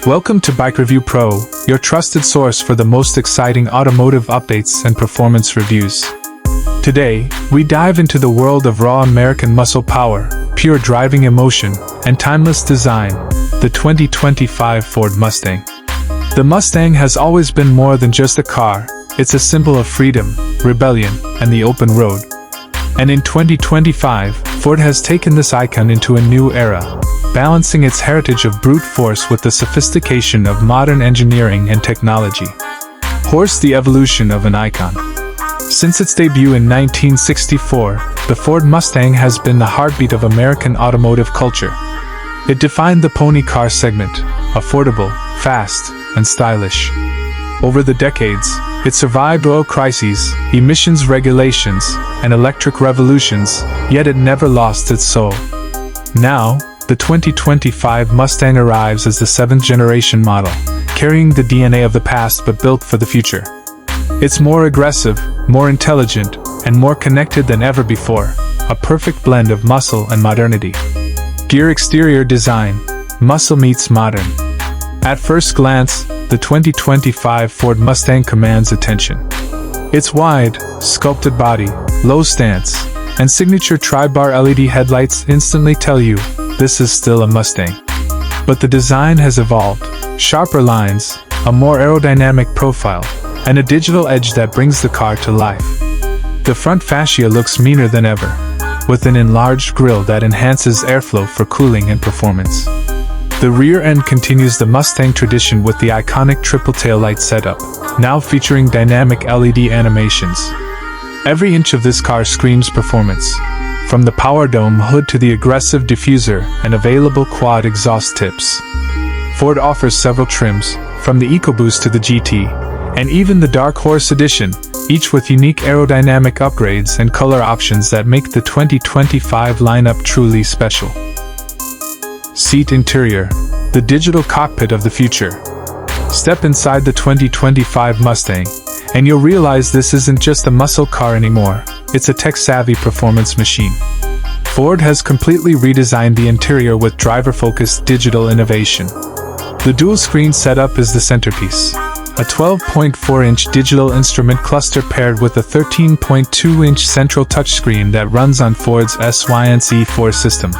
Welcome to BikeReview Pro, your trusted source for the most exciting automotive updates and performance reviews. Today, we dive into the world of raw American muscle power, pure driving emotion, and timeless design, the 2025 Ford Mustang. The Mustang has always been more than just a car. It's a symbol of freedom, rebellion, and the open road. And in 2025, Ford has taken this icon into a new era, balancing its heritage of brute force with the sophistication of modern engineering and technology. Horse the evolution of an icon. Since its debut in 1964, the Ford Mustang has been the heartbeat of American automotive culture. It defined the pony car segment, affordable, fast, and stylish. Over the decades, it survived oil crises, emissions regulations, and electric revolutions, yet it never lost its soul. Now, the 2025 Mustang arrives as the seventh-generation model, carrying the DNA of the past but built for the future. It's more aggressive, more intelligent, and more connected than ever before, a perfect blend of muscle and modernity. Gear exterior design, muscle meets modern. At first glance, the 2025 Ford Mustang commands attention. Its wide, sculpted body, low stance, and signature tri-bar LED headlights instantly tell you this is still a Mustang. But the design has evolved. Sharper lines, a more aerodynamic profile, and a digital edge that brings the car to life. The front fascia looks meaner than ever, with an enlarged grille that enhances airflow for cooling and performance. The rear end continues the Mustang tradition with the iconic triple taillight setup, now featuring dynamic LED animations. Every inch of this car screams performance, from the power dome hood to the aggressive diffuser and available quad exhaust tips. Ford offers several trims, from the EcoBoost to the GT, and even the Dark Horse Edition, each with unique aerodynamic upgrades and color options that make the 2025 lineup truly special. Seat interior, the digital cockpit of the future. Step inside the 2025 Mustang, and you'll realize this isn't just a muscle car anymore, it's a tech-savvy performance machine. Ford has completely redesigned the interior with driver-focused digital innovation. The dual-screen setup is the centerpiece. A 12.4-inch digital instrument cluster paired with a 13.2-inch central touchscreen that runs on Ford's SYNC4 system.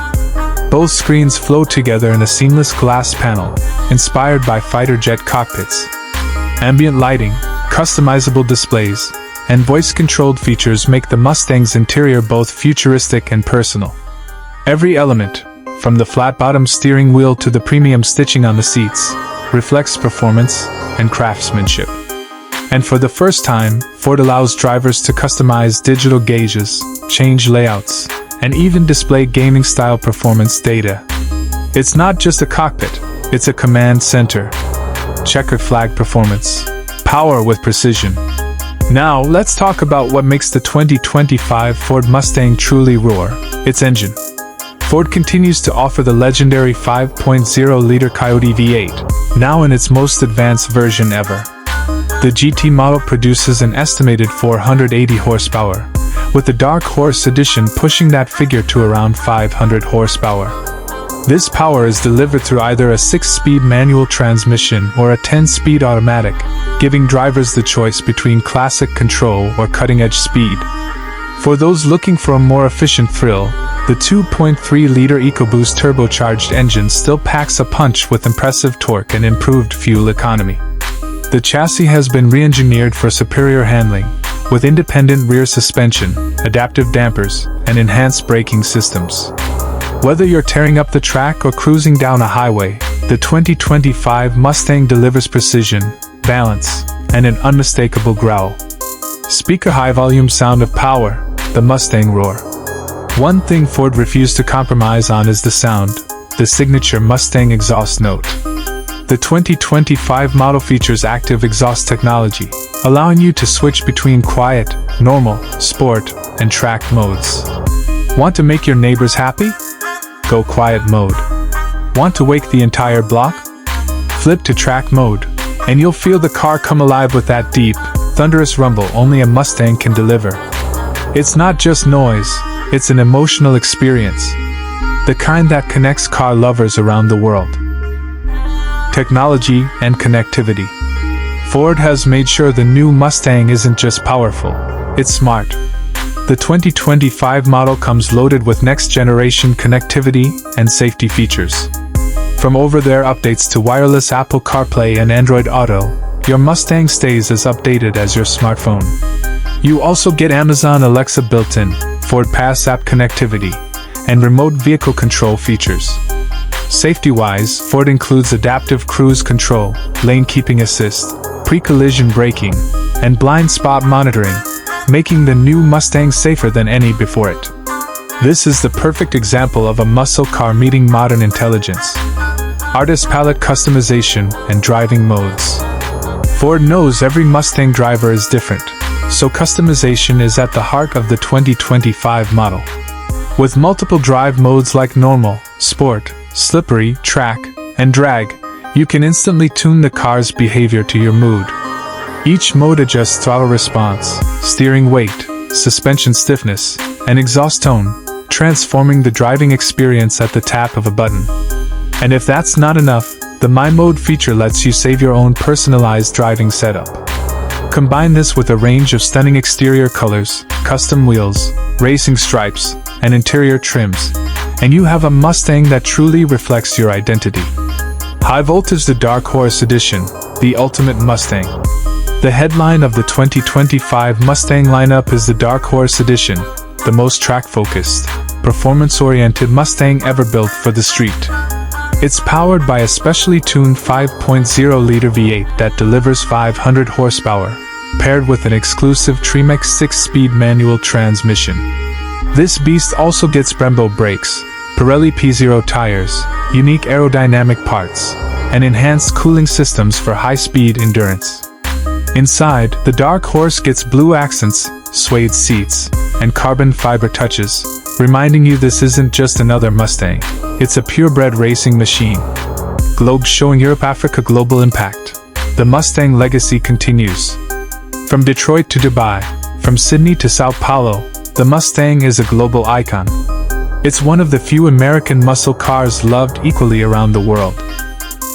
Both screens flow together in a seamless glass panel, inspired by fighter jet cockpits. Ambient lighting, customizable displays, and voice-controlled features make the Mustang's interior both futuristic and personal. Every element, from the flat-bottom steering wheel to the premium stitching on the seats, reflects performance and craftsmanship. And for the first time, Ford allows drivers to customize digital gauges, change layouts, and even display gaming-style performance data. It's not just a cockpit, it's a command center. Checkered flag performance. Power with precision. Now, let's talk about what makes the 2025 Ford Mustang truly roar: its engine. Ford continues to offer the legendary 5.0-liter Coyote V8, now in its most advanced version ever. The GT model produces an estimated 480 horsepower, with the Dark Horse Edition pushing that figure to around 500 horsepower. This power is delivered through either a 6-speed manual transmission or a 10-speed automatic, giving drivers the choice between classic control or cutting-edge speed. For those looking for a more efficient thrill, the 2.3-liter EcoBoost turbocharged engine still packs a punch with impressive torque and improved fuel economy. The chassis has been re-engineered for superior handling, with independent rear suspension, adaptive dampers, and enhanced braking systems. Whether you're tearing up the track or cruising down a highway, the 2025 Mustang delivers precision, balance, and an unmistakable growl. Speaker high-volume sound of power, the Mustang roar. One thing Ford refused to compromise on is the sound, the signature Mustang exhaust note. The 2025 model features active exhaust technology, allowing you to switch between quiet, normal, sport, and track modes. Want to make your neighbors happy? Go quiet mode. Want to wake the entire block? Flip to track mode, and you'll feel the car come alive with that deep, thunderous rumble only a Mustang can deliver. It's not just noise, it's an emotional experience, the kind that connects car lovers around the world. technology, and connectivity. Ford has made sure the new Mustang isn't just powerful, it's smart. The 2025 model comes loaded with next-generation connectivity and safety features. From over-the-air updates to wireless Apple CarPlay and Android Auto, your Mustang stays as updated as your smartphone. You also get Amazon Alexa built-in, Ford Pass app connectivity, and remote vehicle control features. Safety-wise, Ford includes adaptive cruise control, lane keeping assist, pre-collision braking, and blind spot monitoring, making the new Mustang safer than any before it. This is the perfect example of a muscle car meeting modern intelligence. Artist palette customization and driving modes. Ford knows every Mustang driver is different, so customization is at the heart of the 2025 model. With multiple drive modes like normal, sport, slippery, track, and drag, you can instantly tune the car's behavior to your mood. Each mode adjusts throttle response, steering weight, suspension stiffness, and exhaust tone, transforming the driving experience at the tap of a button. And if that's not enough, the My Mode feature lets you save your own personalized driving setup. Combine this with a range of stunning exterior colors, custom wheels, racing stripes, and interior trims, and you have a Mustang that truly reflects your identity. High Voltage The Dark Horse Edition, the ultimate Mustang. The headline of the 2025 Mustang lineup is the Dark Horse Edition, the most track-focused, performance-oriented Mustang ever built for the street. It's powered by a specially tuned 5.0-liter V8 that delivers 500 horsepower, paired with an exclusive Tremec 6-speed manual transmission. This beast also gets Brembo brakes, Pirelli P0 tires, unique aerodynamic parts, and enhanced cooling systems for high-speed endurance. Inside, the Dark Horse gets blue accents, suede seats, and carbon fiber touches, reminding you this isn't just another Mustang, it's a purebred racing machine. Globe showing Europe-Africa global impact. The Mustang legacy continues. From Detroit to Dubai, from Sydney to Sao Paulo, the Mustang is a global icon. It's one of the few American muscle cars loved equally around the world.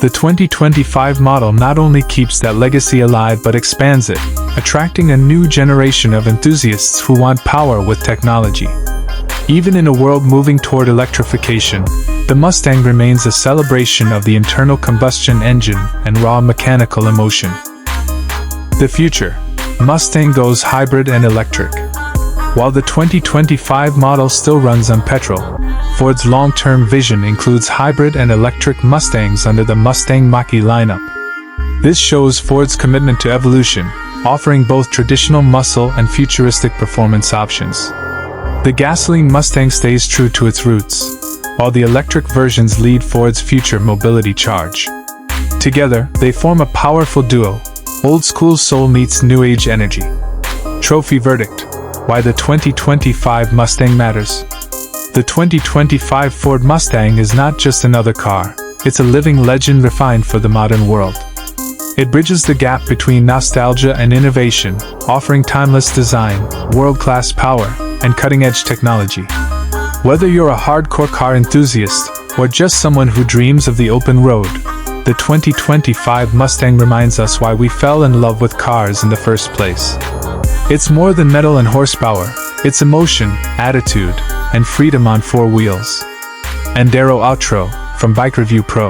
The 2025 model not only keeps that legacy alive but expands it, attracting a new generation of enthusiasts who want power with technology. Even in a world moving toward electrification, the Mustang remains a celebration of the internal combustion engine and raw mechanical emotion. The future. Mustang goes hybrid and electric. While the 2025 model still runs on petrol, Ford's long-term vision includes hybrid and electric Mustangs under the Mustang Mach-E lineup. This shows Ford's commitment to evolution, offering both traditional muscle and futuristic performance options. The gasoline Mustang stays true to its roots, while the electric versions lead Ford's future mobility charge. Together, they form a powerful duo. Old-school soul meets new-age energy. Trophy verdict. Why the 2025 Mustang matters. The 2025 Ford Mustang is not just another car, it's a living legend refined for the modern world. It bridges the gap between nostalgia and innovation, offering timeless design, world-class power, and cutting-edge technology. Whether you're a hardcore car enthusiast, or just someone who dreams of the open road, the 2025 Mustang reminds us why we fell in love with cars in the first place. It's more than metal and horsepower, it's emotion, attitude, and freedom on four wheels. Endero outro, from BikeReview Pro.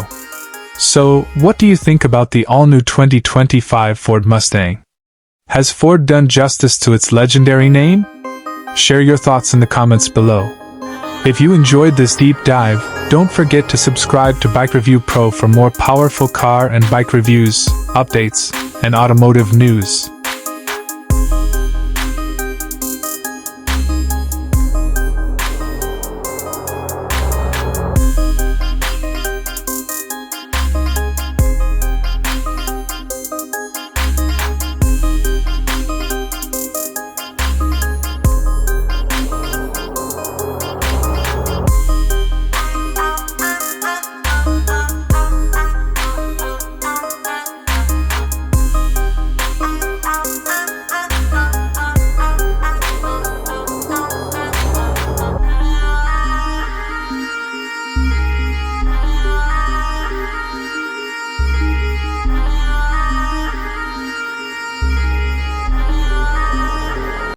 So, what do you think about the all-new 2025 Ford Mustang? Has Ford done justice to its legendary name? Share your thoughts in the comments below. If you enjoyed this deep dive, don't forget to subscribe to BikeReview Pro for more powerful car and bike reviews, updates, and automotive news.